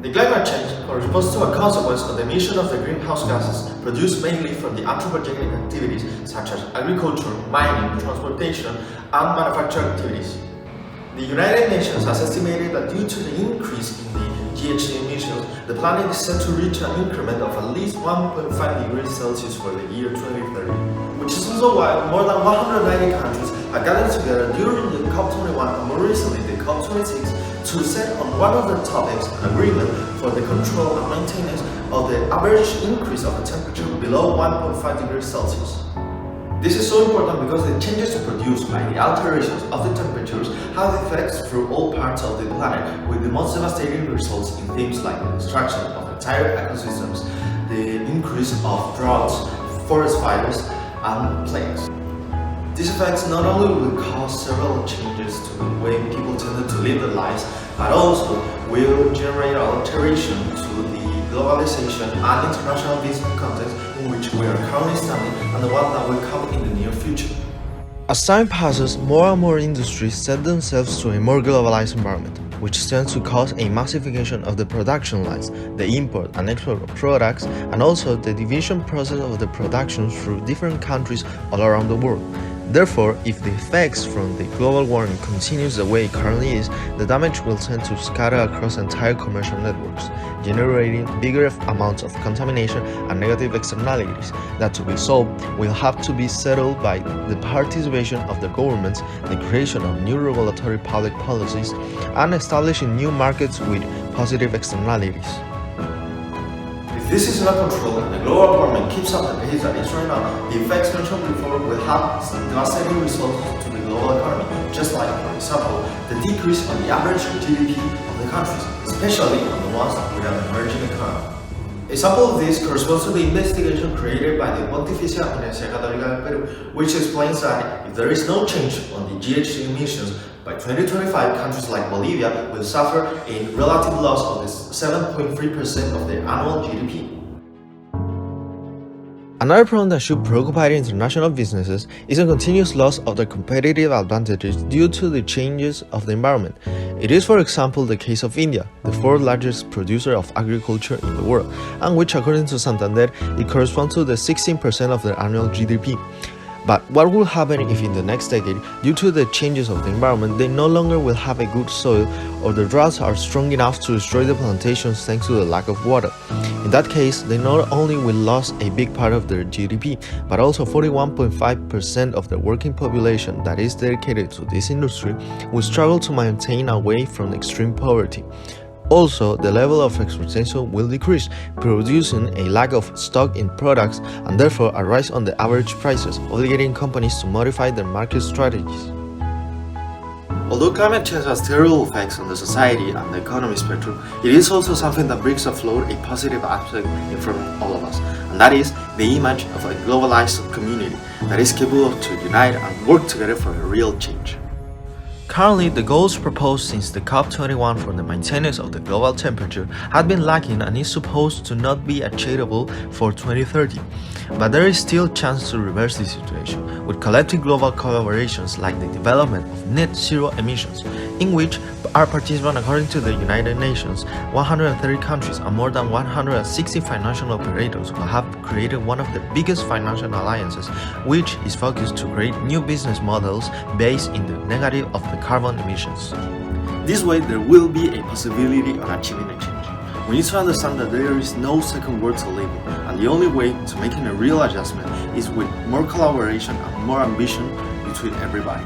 The climate change corresponds to a consequence of the emission of the greenhouse gases produced mainly from the anthropogenic activities such as agriculture, mining, transportation, and manufacturing activities. The United Nations has estimated that due to the increase in the GHG emissions, the planet is set to reach an increment of at least 1.5 degrees Celsius for the year 2030, which is also why more than 190 countries are gathered together during the COP21 and more recently the COP26 to set on one of the topics an agreement for the control and maintenance of the average increase of the temperature below 1.5 degrees Celsius. This is so important because the changes produced by the alterations of the temperatures have effects through all parts of the planet, with the most devastating results in things like the destruction of entire ecosystems, the increase of droughts, forest fires, and plagues. These effects not only will cause several changes to the way people tend to live their lives, but also will generate alteration to the globalization and international business context in which we are currently standing and the one that will come in the near future. As time passes, more and more industries set themselves to a more globalized environment, which tends to cause a massification of the production lines, the import and export of products, and also the division process of the production through different countries all around the world. Therefore, if the effects from the global warming continues the way it currently is, the damage will tend to scatter across entire commercial networks, generating bigger amounts of contamination and negative externalities that, to be solved, will have to be settled by the participation of the governments, the creation of new regulatory public policies, and establishing new markets with positive externalities. If this is not controlled and the global warming keeps up the pace that it's right now, the effects mentioned before will have devastating results to the global economy, just like, for example, the decrease on the average GDP of the countries, especially on the ones with an emerging economy. A sample of this corresponds to the investigation created by the Pontificia Universidad Católica del Perú, which explains that if there is no change on the GHG emissions, by 2025, countries like Bolivia will suffer a relative loss of 7.3% of their annual GDP. Another problem that should preoccupy international businesses is a continuous loss of their competitive advantages due to the changes of the environment. It is, for example, the case of India, the fourth largest producer of agriculture in the world, and which, according to Santander, it corresponds to the 16% of their annual GDP. But what will happen if in the next decade, due to the changes of the environment, they no longer will have a good soil or the droughts are strong enough to destroy the plantations thanks to the lack of water? In that case, they not only will lose a big part of their GDP, but also 41.5% of the working population that is dedicated to this industry will struggle to maintain away from extreme poverty. Also, the level of exportation will decrease, producing a lack of stock in products and therefore a rise on the average prices, obligating companies to modify their market strategies. Although climate change has terrible effects on the society and the economy spectrum, it is also something that brings afloat a positive aspect in front of all of us, and that is the image of a globalized community that is capable to unite and work together for a real change. Currently, the goals proposed since the COP21 for the maintenance of the global temperature had been lacking and is supposed to not be achievable for 2030. But there is still a chance to reverse this situation, with collective global collaborations like the development of net zero emissions, in which are participant, according to the United Nations, 130 countries and more than 160 financial operators who have created one of the biggest financial alliances, which is focused to create new business models based in the negative of the carbon emissions. This way, there will be a possibility of achieving a change. We need to understand that there is no second word to live in, and the only way to making a real adjustment is with more collaboration and more ambition between everybody.